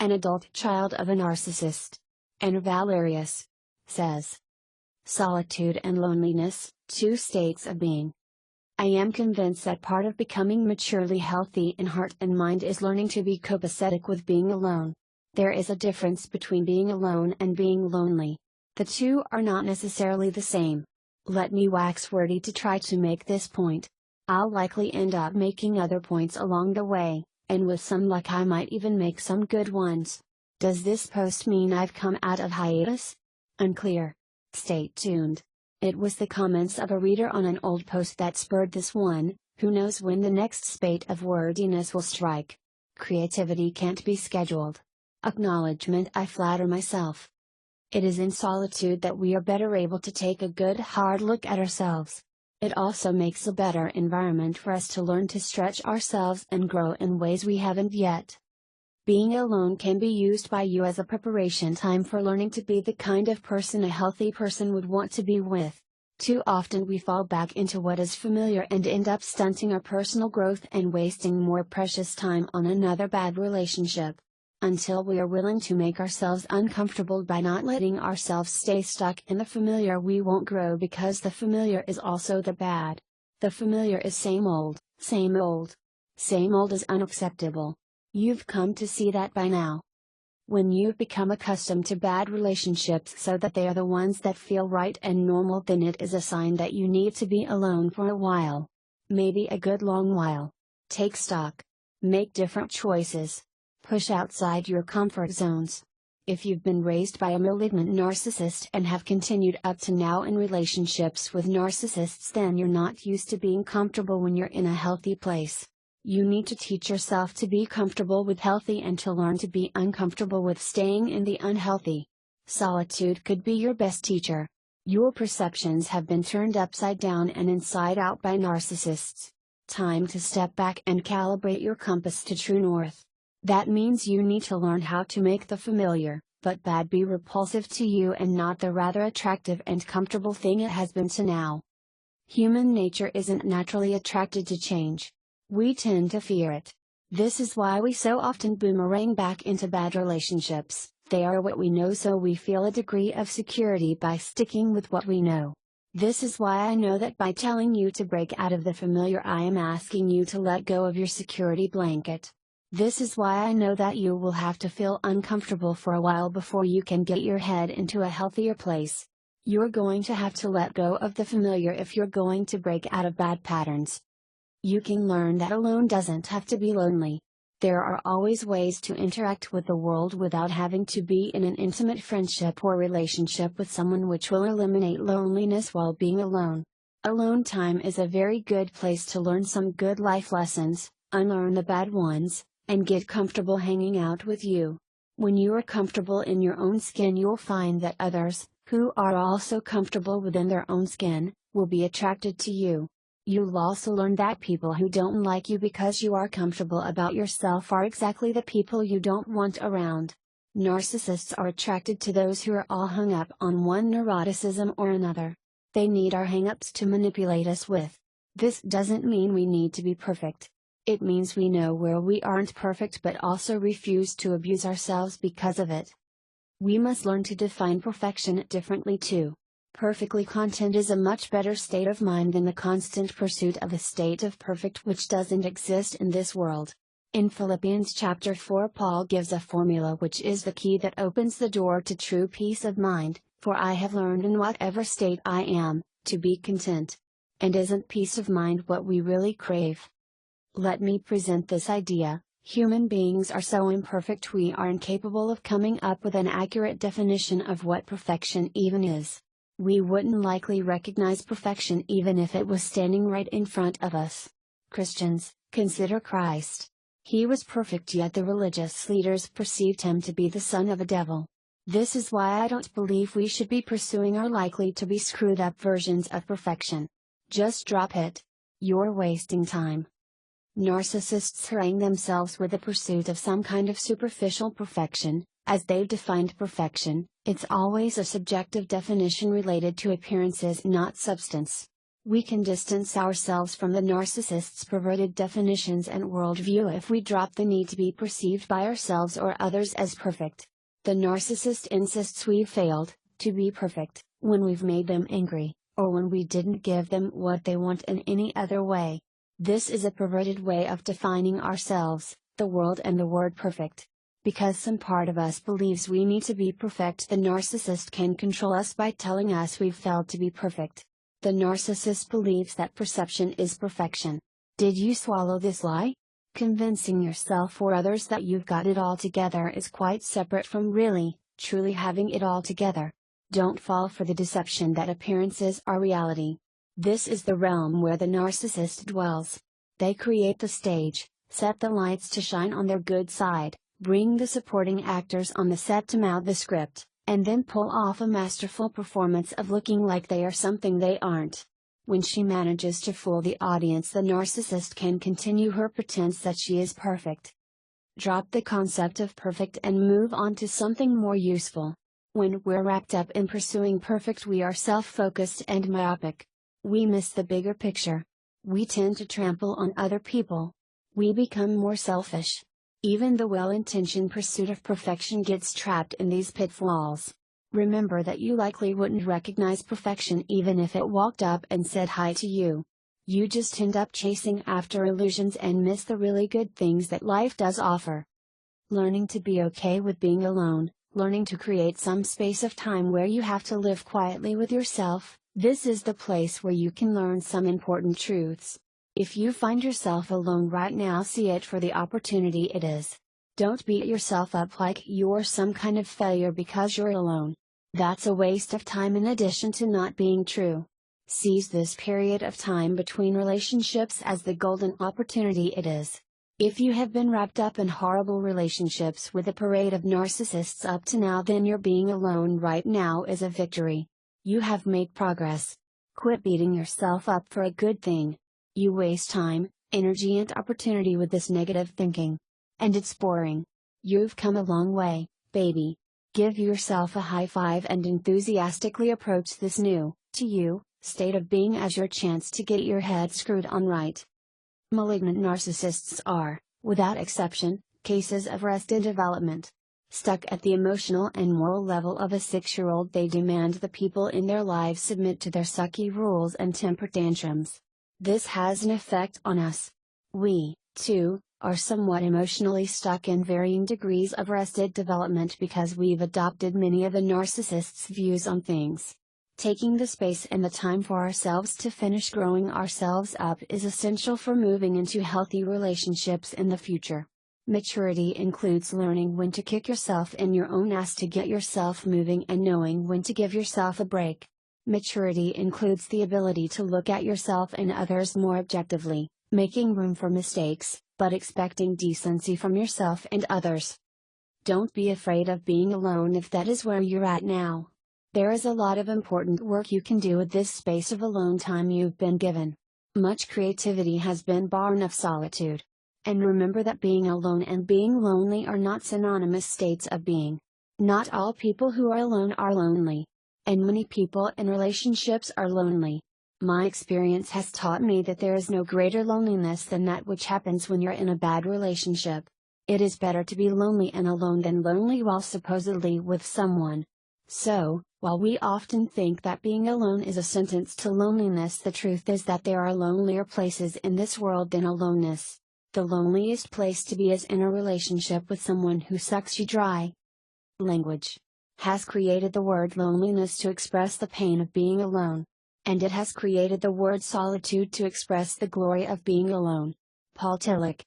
an adult child of a narcissist. And Valerius says, solitude and loneliness, two states of being. I am convinced that part of becoming maturely healthy in heart and mind is learning to be copacetic with being alone. There is a difference between being alone and being lonely. The two are not necessarily the same. Let me wax wordy to try to make this point. I'll likely end up making other points along the way, and with some luck I might even make some good ones. Does this post mean I've come out of hiatus? Unclear. Stay tuned. It was the comments of a reader on an old post that spurred this one. Who knows when the next spate of wordiness will strike. Creativity can't be scheduled. Acknowledgement. I flatter myself. It is in solitude that we are better able to take a good hard look at ourselves. It also makes a better environment for us to learn to stretch ourselves and grow in ways we haven't yet. Being alone can be used by you as a preparation time for learning to be the kind of person a healthy person would want to be with. Too often we fall back into what is familiar and end up stunting our personal growth and wasting more precious time on another bad relationship. Until we are willing to make ourselves uncomfortable by not letting ourselves stay stuck in the familiar, we won't grow, because the familiar is also the bad. The familiar is same old, same old. Same old is unacceptable. You've come to see that by now. When you've become accustomed to bad relationships so that they are the ones that feel right and normal, then it is a sign that you need to be alone for a while. Maybe a good long while. Take stock. Make different choices. Push outside your comfort zones. If you've been raised by a malignant narcissist and have continued up to now in relationships with narcissists, then you're not used to being comfortable when you're in a healthy place. You need to teach yourself to be comfortable with healthy and to learn to be uncomfortable with staying in the unhealthy. Solitude could be your best teacher. Your perceptions have been turned upside down and inside out by narcissists. Time to step back and calibrate your compass to true north. That means you need to learn how to make the familiar, but bad, be repulsive to you and not the rather attractive and comfortable thing it has been to now. Human nature isn't naturally attracted to change. We tend to fear it. This is why we so often boomerang back into bad relationships. They are what we know, so we feel a degree of security by sticking with what we know. This is why I know that by telling you to break out of the familiar, I am asking you to let go of your security blanket. This is why I know that you will have to feel uncomfortable for a while before you can get your head into a healthier place. You're going to have to let go of the familiar if you're going to break out of bad patterns. You can learn that alone doesn't have to be lonely. There are always ways to interact with the world without having to be in an intimate friendship or relationship with someone, which will eliminate loneliness while being alone. Alone time is a very good place to learn some good life lessons, unlearn the bad ones, and get comfortable hanging out with you. When you are comfortable in your own skin, you'll find that others, who are also comfortable within their own skin, will be attracted to you. You'll also learn that people who don't like you because you are comfortable about yourself are exactly the people you don't want around. Narcissists are attracted to those who are all hung up on one neuroticism or another. They need our hang-ups to manipulate us with. This doesn't mean we need to be perfect. It means we know where we aren't perfect but also refuse to abuse ourselves because of it. We must learn to define perfection differently too. Perfectly content is a much better state of mind than the constant pursuit of a state of perfect which doesn't exist in this world. In Philippians chapter 4, Paul gives a formula which is the key that opens the door to true peace of mind. For I have learned in whatever state I am, to be content. And isn't peace of mind what we really crave? Let me present this idea. Human beings are so imperfect we are incapable of coming up with an accurate definition of what perfection even is. We wouldn't likely recognize perfection even if it was standing right in front of us. Christians, consider Christ. He was perfect, yet the religious leaders perceived him to be the son of a devil. This is why I don't believe we should be pursuing our likely to be screwed up versions of perfection. Just drop it. You're wasting time. Narcissists harangue themselves with the pursuit of some kind of superficial perfection. As they've defined perfection, it's always a subjective definition related to appearances, not substance. We can distance ourselves from the narcissist's perverted definitions and worldview if we drop the need to be perceived by ourselves or others as perfect. The narcissist insists we've failed to be perfect when we've made them angry, or when we didn't give them what they want in any other way. This is a perverted way of defining ourselves, the world, and the word perfect. Because some part of us believes we need to be perfect, the narcissist can control us by telling us we've failed to be perfect. The narcissist believes that perception is perfection. Did you swallow this lie? Convincing yourself or others that you've got it all together is quite separate from really, truly having it all together. Don't fall for the deception that appearances are reality. This is the realm where the narcissist dwells. They create the stage, set the lights to shine on their good side, bring the supporting actors on the set to mouth the script, and then pull off a masterful performance of looking like they are something they aren't. When she manages to fool the audience, the narcissist can continue her pretense that she is perfect. Drop the concept of perfect and move on to something more useful. When we're wrapped up in pursuing perfect, we are self-focused and myopic. We miss the bigger picture. We tend to trample on other people. We become more selfish. Even the well-intentioned pursuit of perfection gets trapped in these pitfalls. Remember that you likely wouldn't recognize perfection even if it walked up and said hi to you. You just end up chasing after illusions and miss the really good things that life does offer. Learning to be okay with being alone, learning to create some space of time where you have to live quietly with yourself, this is the place where you can learn some important truths. If you find yourself alone right now, see it for the opportunity it is. Don't beat yourself up like you're some kind of failure because you're alone. That's a waste of time in addition to not being true. Seize this period of time between relationships as the golden opportunity it is. If you have been wrapped up in horrible relationships with a parade of narcissists up to now, then your being alone right now is a victory. You have made progress. Quit beating yourself up for a good thing. You waste time, energy, and opportunity with this negative thinking. And it's boring. You've come a long way, baby. Give yourself a high five and enthusiastically approach this new, to you, state of being as your chance to get your head screwed on right. Malignant narcissists are, without exception, cases of arrested development. Stuck at the emotional and moral level of a 6-year-old, they demand the people in their lives submit to their sucky rules and temper tantrums. This has an effect on us. We, too, are somewhat emotionally stuck in varying degrees of arrested development because we've adopted many of the narcissist's views on things. Taking the space and the time for ourselves to finish growing ourselves up is essential for moving into healthy relationships in the future. Maturity includes learning when to kick yourself in your own ass to get yourself moving and knowing when to give yourself a break. Maturity includes the ability to look at yourself and others more objectively, making room for mistakes, but expecting decency from yourself and others. Don't be afraid of being alone if that is where you're at now. There is a lot of important work you can do with this space of alone time you've been given. Much creativity has been born of solitude. And remember that being alone and being lonely are not synonymous states of being. Not all people who are alone are lonely. And many people in relationships are lonely. My experience has taught me that there is no greater loneliness than that which happens when you're in a bad relationship. It is better to be lonely and alone than lonely while supposedly with someone. So, while we often think that being alone is a sentence to loneliness, the truth is that there are lonelier places in this world than aloneness. The loneliest place to be is in a relationship with someone who sucks you dry. Language has created the word loneliness to express the pain of being alone. And it has created the word solitude to express the glory of being alone. Paul Tillich.